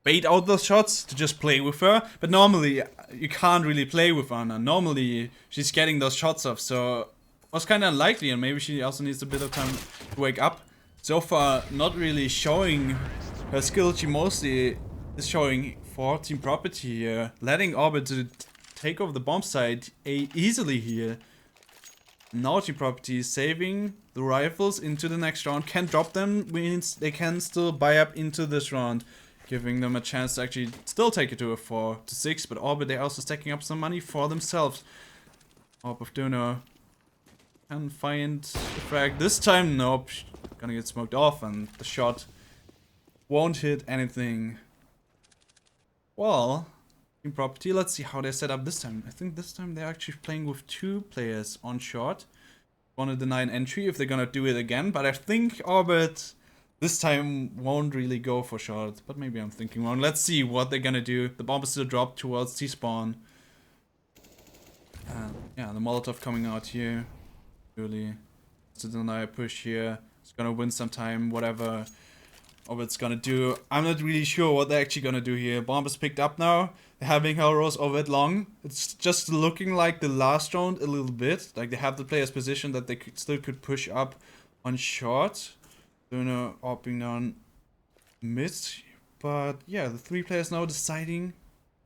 bait out those shots to just play with her. But normally you can't really play with Anna. Normally she's getting those shots off, so it was kind of unlikely, and maybe she also needs a bit of time to wake up. So far, not really showing her skill. She mostly is showing for Team Property here, letting Orbit to take over the bomb site easily here. Now Team Property is saving the rifles into the next round. Can't drop them, means they can still buy up into this round, giving them a chance to actually still take it to a 4 to 6. But Orbit, they're also stacking up some money for themselves. Orb of Duno can find the frag this time. Nope, gonna get smoked off, and the shot won't hit anything. Well, Team Property, let's see how they're set up this time. I think this time they're actually playing with 2 players on short. Want to deny an entry if they're gonna do it again, but I think Orbit this time won't really go for short. But maybe I'm thinking wrong. Let's see what they're gonna do. The bomb is still dropped towards T-spawn. Yeah, the Molotov coming out here. Really, to deny a push here. It's gonna win some time, whatever Orbit's gonna do. I'm not really sure what they're actually gonna do here. Bomb is picked up now. They're having Hellrose over it long. It's just looking like the last round a little bit. Like they have the player's position that they still could push up on short. Don't know, opening down mid. But yeah, the 3 players now deciding.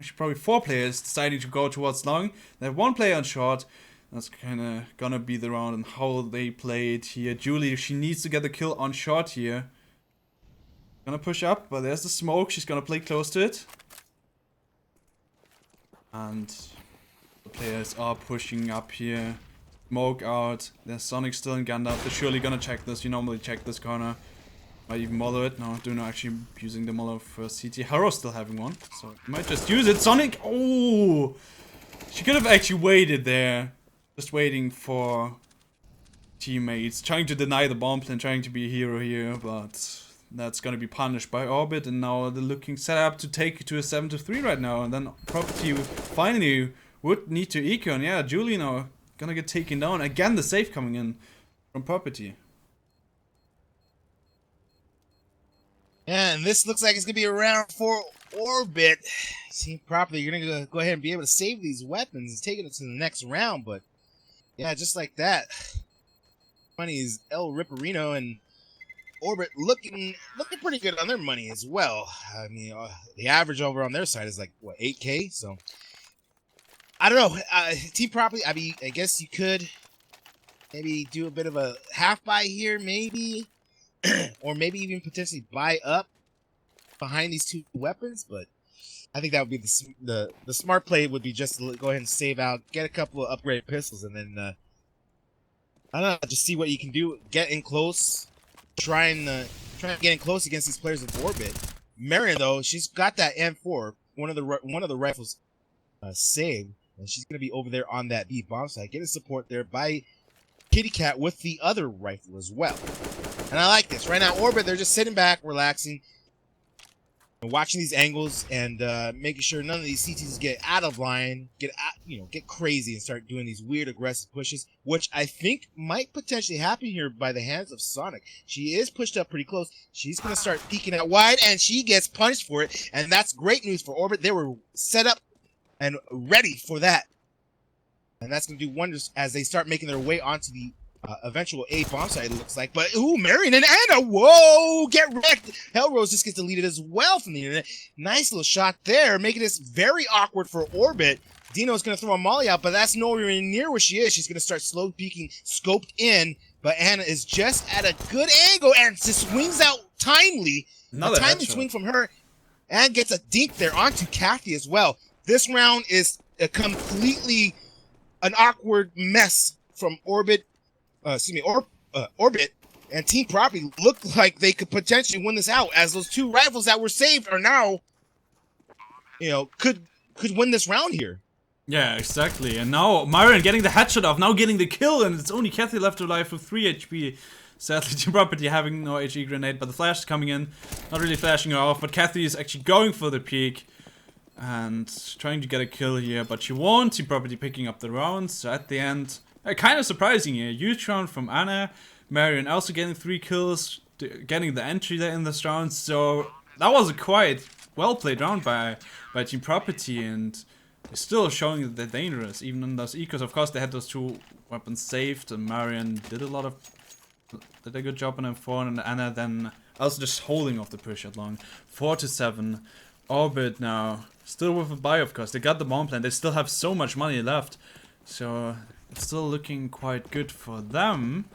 Actually, probably 4 players deciding to go towards long. They have 1 player on short. That's kind of gonna be the round and how they play it here. Julie, she needs to get the kill on short here. Gonna push up, but there's the smoke. She's gonna play close to it. And the players are pushing up here. Smoke out. There's Sonic still in Gandalf. They're surely gonna check this. You normally check this corner. Might even mollo it. No, do not actually using the mollo for CT. Haro's still having one, so you might just use it. Sonic! Oh! She could have actually waited there. Just waiting for teammates. Trying to deny the bomb and trying to be a hero here, but that's gonna be punished by Orbit, and now they're looking set up to take it to a 7 to 3 right now, and then Property finally would need to eco, and yeah, Julie now gonna get taken down. Again, the save coming in from Property. Yeah, and this looks like it's gonna be a round for Orbit. Team Property, you're gonna go ahead and be able to save these weapons and take it to the next round, but yeah, just like that. Money is El Ripperino, and Orbit looking pretty good on their money as well. I mean, the average over on their side is like, what, 8K? So, I don't know. Team Property, I mean, I guess you could maybe do a bit of a half buy here, maybe. Or maybe even potentially buy up behind these 2 weapons. But I think that would be the smart play would be just to go ahead and save out, get a couple of upgraded pistols, and then, I don't know, just see what you can do. Get in close. Try and get in close against these players of Orbit. Marion, though, she's got that M4, one of the rifles saved, and she's gonna be over there on that B bomb site, getting support there by Kitty Cat with the other rifle as well. And I like this. Right now, Orbit, they're just sitting back, relaxing, and watching these angles, and making sure none of these CTs get out of line, get crazy and start doing these weird aggressive pushes, which I think might potentially happen here by the hands of Sonic. She is pushed up pretty close. She's going to start peeking out wide, and she gets punished for it, and that's great news for Orbit. They were set up and ready for that, and that's going to do wonders as they start making their way onto the eventual A bomb site, it looks like. But, ooh, Marion and Anna, whoa, get wrecked. Hellrose just gets deleted as well from the internet. Nice little shot there, making this very awkward for Orbit. Dino's going to throw a molly out, but that's nowhere near where she is. She's going to start slow peeking, scoped in, but Anna is just at a good angle and just swings out timely. Another a timely swing from her, and gets a dink there onto Kathy as well. This round is a completely an awkward mess from Orbit. Orbit and Team Property look like they could potentially win this out, as those 2 rifles that were saved are now, could win this round here. Yeah, exactly. And now Myron getting the headshot off, now getting the kill, and it's only Kathy left alive with 3 HP. Sadly, Team Property having no HE grenade, but the flash is coming in. Not really flashing her off, but Kathy is actually going for the peek and trying to get a kill here, but she won't. Team Property picking up the rounds, so at the end, kind of surprising here. Huge round from Anna. Marion also getting 3 kills, getting the entry there in this round. So that was a quite well played round by Team Property, and they're still showing that they're dangerous, even in those ecos. Of course, they had those 2 weapons saved, and Marion did a good job on M4, and Anna then also just holding off the push at long. 4-7. Orbit now, still with a buy, of course. They got the bomb plan. They still have so much money left, so it's still looking quite good for them.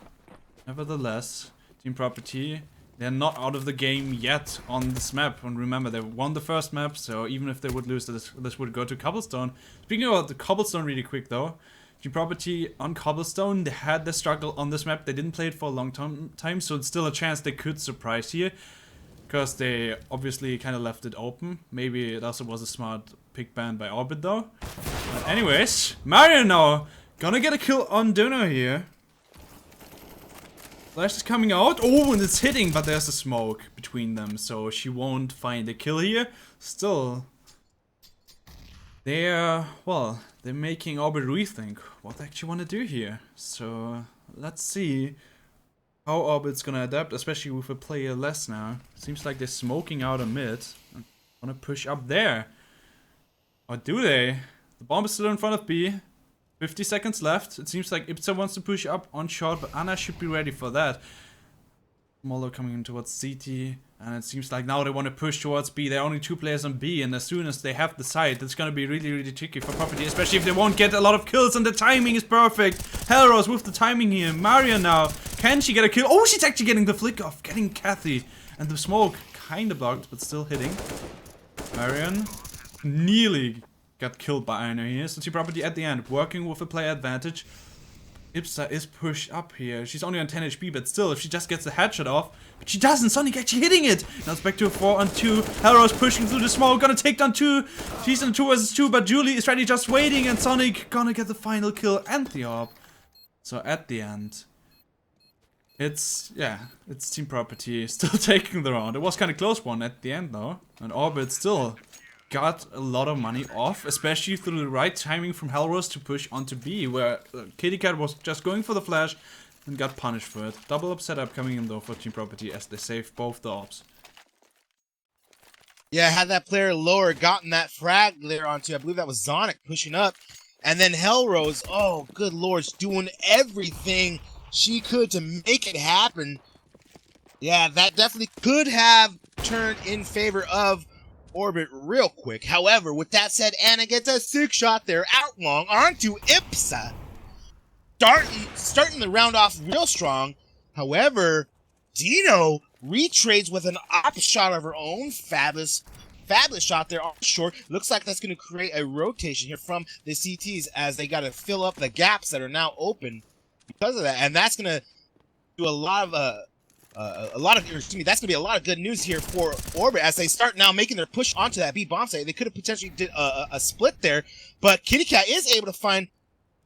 Nevertheless, Team Property, they're not out of the game yet on this map. And remember, they won the first map, so even if they would lose, this would go to Cobblestone. Speaking about the Cobblestone really quick though, Team Property on Cobblestone, they had the struggle on this map. They didn't play it for a long time, so it's still a chance they could surprise here. Because they obviously kind of left it open. Maybe it also was a smart pick ban by Orbit though. But anyways, Mario now gonna get a kill on Dono here. Flash is coming out. Oh, and it's hitting, but there's a smoke between them, so she won't find a kill here. Still, they're making Orbit rethink what they actually want to do here. So let's see how Orbit's gonna adapt, especially with a player less now. Seems like they're smoking out a mid and wanna push up there. Or do they? The bomb is still in front of B. 50 seconds left. It seems like Ipsa wants to push up on short, but Anna should be ready for that. Molo coming in towards CT, and it seems like now they want to push towards B. There are only 2 players on B, and as soon as they have the site, it's gonna be really, really tricky for Property, especially if they won't get a lot of kills, and the timing is perfect. Hellrose with the timing here. Maria now. Can she get a kill? Oh, she's actually getting the flick off, getting Kathy. And the smoke kinda blocked, but still hitting. Marion nearly got killed by Iron here. So Team Property at the end, working with a player advantage. Ipsa is pushed up here. She's only on 10 HP, but still, if she just gets the headshot off. But she doesn't. Sonic actually hitting it. Now it's back to a 4-on-2. Hellrose pushing through the smoke. Gonna take down 2. She's in 2 vs 2, but Julie is ready just waiting. And Sonic gonna get the final kill and the AWP. So at the end, it's Team Property still taking the round. It was kind of close one at the end though. And Orbit still got a lot of money off, especially through the right timing from Hellrose to push onto B, where Kitty Cat was just going for the flash and got punished for it. Double up setup coming in though for Team Property as they save both the AWPs. Yeah, had that player lower gotten that frag there onto, I believe that was Zonic pushing up. And then Hellrose, oh, good lord, doing everything she could to make it happen. Yeah, that definitely could have turned in favor of Orbit real quick. However, with that said, Anna gets a 6 shot there out long onto Ipsa. Starting the round off real strong. However, Dino retrades with an op shot of her own. Fabulous shot there on short. Looks like that's going to create a rotation here from the CTs as they got to fill up the gaps that are now open because of that. And that's going to do a lot of that's gonna be a lot of good news here for Orbit as they start now making their push onto that B bomb site. They could have potentially did a split there, but Kitty Cat is able to find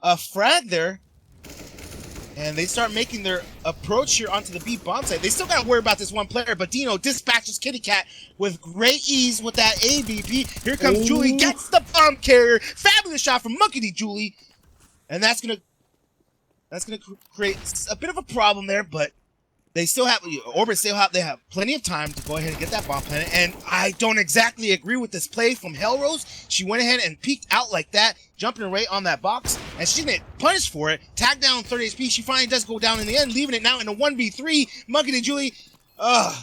a frag there, and they start making their approach here onto the B bomb site. They still gotta worry about this one player, but Dino dispatches Kitty Cat with great ease with that AVP. Here comes Julie, gets the bomb carrier. Fabulous shot from Monkey D. Julie, and that's gonna create a bit of a problem there, but they still have, Orbit they have plenty of time to go ahead and get that bomb planted, and I don't exactly agree with this play from Hellrose. She went ahead and peeked out like that, jumping right on that box, and she's gonna get punished for it. Tagged down 30 HP, she finally does go down in the end, leaving it now in a 1v3. Monkey and Julie,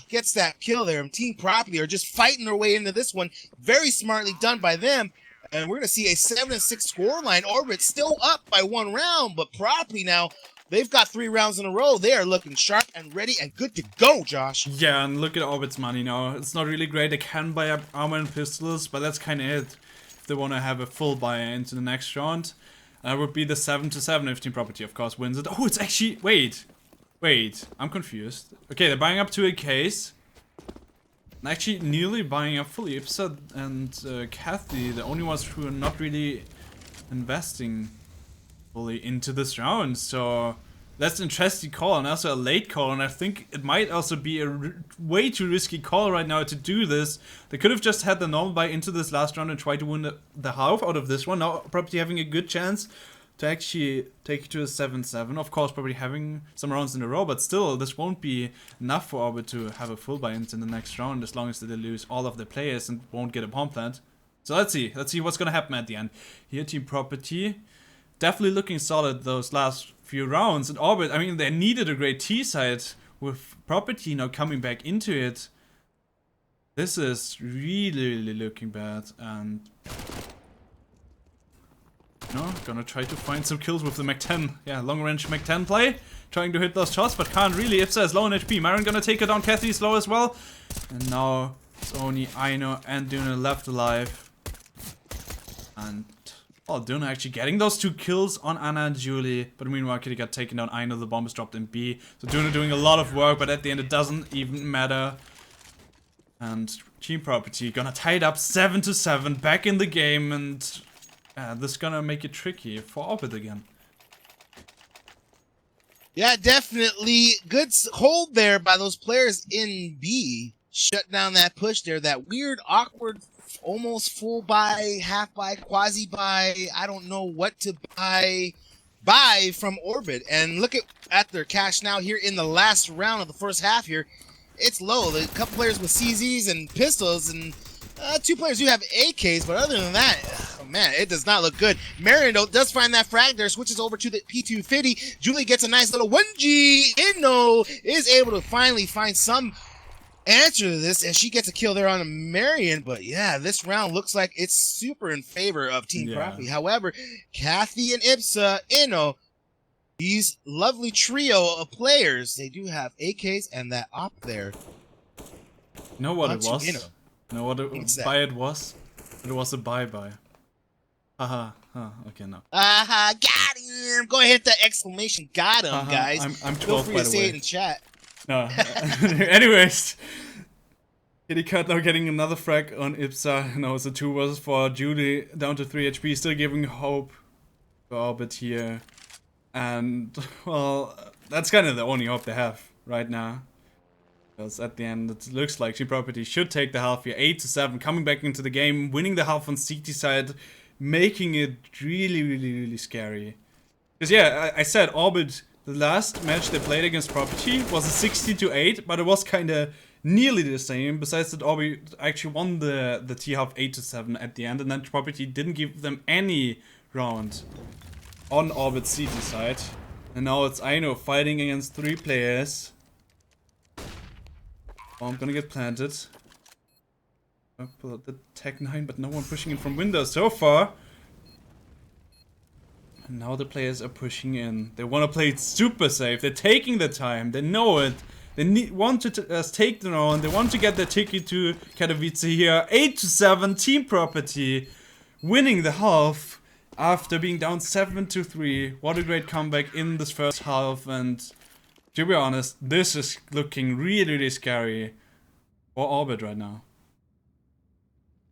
gets that kill there. And Team Property are just fighting their way into this one. Very smartly done by them. And we're gonna see a 7-6 scoreline. Orbit still up by 1 round, but Property now, they've got 3 rounds in a row. They are looking sharp and ready and good to go, Josh. Yeah, and look at Orbit's money now. It's not really great. They can buy up armor and pistols, but that's kind of it. If they want to have a full buy into the next round, that would be the 7-7 if Team Property, of course, wins it. Oh, it's actually... Wait. I'm confused. Okay, they're buying up 2 AKs. And actually nearly buying up fully. Ipsa and Kathy, the only ones who are not really investing fully into this round, so that's an interesting call and also a late call, and I think it might also be a way too risky call right now to do this. They could have just had the normal buy into this last round and try to win the half out of this one. Now Property having a good chance to actually take it to a 7-7. Of course, probably having some rounds in a row, but still, this won't be enough for Orbit to have a full buy-in in the next round, as long as they lose all of their players and won't get a bomb plant. So let's see what's gonna happen at the end. Here, Team Property, definitely looking solid those last few rounds. And Orbit, I mean, they needed a great T side with Property now coming back into it. This is really looking bad, and gonna try to find some kills with the Mac-10. Yeah, long range Mac-10 play, trying to hit those shots, but can't really. Ipsa is low on HP. Marin gonna take her down. Kathy is low as well, and now it's only Aino and Duna left alive. And Duna actually getting those 2 kills on Anna and Julie, but meanwhile Kitty got taken down. Aino, the bomb is dropped in B, so Duna doing a lot of work, but at the end it doesn't even matter. And Team Property gonna tie it up 7-7 back in the game, and this is gonna make it tricky for Orbit again. Yeah, definitely. Good hold there by those players in B. Shut down that push there. That weird, awkward, almost full buy, half buy, quasi buy. I don't know what to buy from Orbit. And look at their cash now here in the last round of the first half here. It's low. A couple players with CZs and pistols, and 2 players do have AKs, but other than that, oh man, it does not look good. Marin does find that frag there, switches over to the P250. Julie gets a nice little 1G. Inno is able to finally find some answer to this, and she gets a kill there on a Marion. But yeah, this round looks like it's super in favor of Team Property. However, Kathy and Ipsa, Inno, these lovely trio of players, they do have AKs and that op there. Know what it was? Know what it was? It was a bye-bye. Haha, okay, no. Got him! Go ahead, hit the exclamation, got him, guys. I'm 12, Feel free by to the say way. it in chat. No. Anyways, Kitty Cat now getting another frag on Ipsa. Now it's a 2 versus 4. Judy down to 3 HP, still giving hope to Orbit here. And, well, that's kind of the only hope they have right now. Because at the end, it looks like Team Property should take the half here. 8-7, coming back into the game, winning the half on CT side, making it really scary. Because, yeah, I said Orbit, the last match they played against Property was a 16-8, but it was kind of nearly the same. Besides that, Orbit actually won the T-half 8-7 at the end, and then Property didn't give them any round on Orbit's CT side. And now it's Aino fighting against 3 players. I'm gonna get planted. I'll pull out the Tech 9, but no one pushing in from windows so far. And now the players are pushing in. They want to play it super safe. They're taking their time. They know it. They want to take the round. They want to get their ticket to Katowice here. 8-7, Team Property winning the half after being down 7-3. What a great comeback in this first half. And to be honest, this is looking really scary for Orbit right now.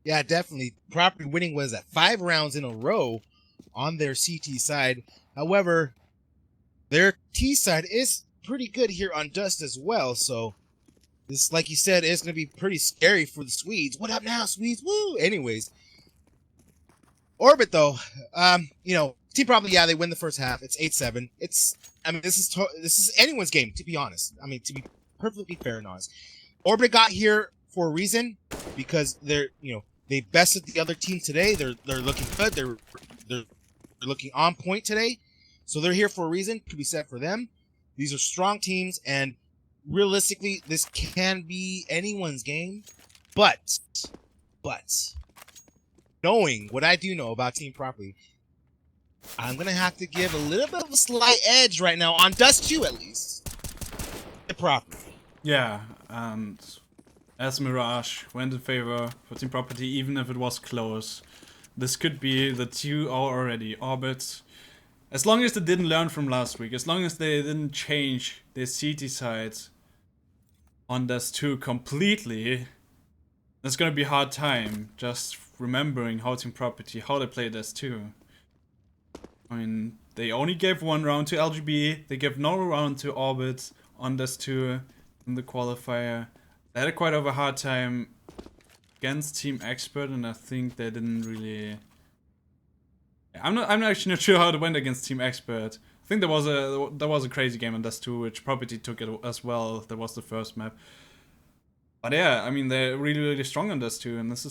Yeah, definitely. Property winning was at 5 rounds in a row on their CT side. However, their T side is pretty good here on Dust as well. So this, like you said, is going to be pretty scary for the Swedes. What up now, Swedes? Woo! Anyways, Orbit though, Team Property, yeah, they win the first half. It's 8-7. This is anyone's game, to be honest. I mean, to be perfectly fair and honest. Orbit got here for a reason, because they bested the other team today. They're looking good. They're looking on point today. So they're here for a reason. Could be said for them. These are strong teams, and realistically, this can be anyone's game. But knowing what I do know about Team Property, I'm gonna have to give a little bit of a slight edge right now on Dust 2 at least. The Property. Yeah, and as Mirage went in favor for Team Property, even if it was close, this could be the 2-0 already. Orbit, as long as they didn't learn from last week, as long as they didn't change their CT side on Dust 2 completely, it's gonna be a hard time just remembering how Team Property, how they play Dust 2. I mean, they only gave 1 round to LGB, they gave no round to Orbit on Dust 2 in the qualifier. They had quite of a hard time against Team Expert, and I think they didn't really I'm actually not sure how it went against Team Expert. I think there was a crazy game on Dust 2, which Property took it as well. That was the first map. But yeah, I mean, they're really, really strong on Dust 2, and this is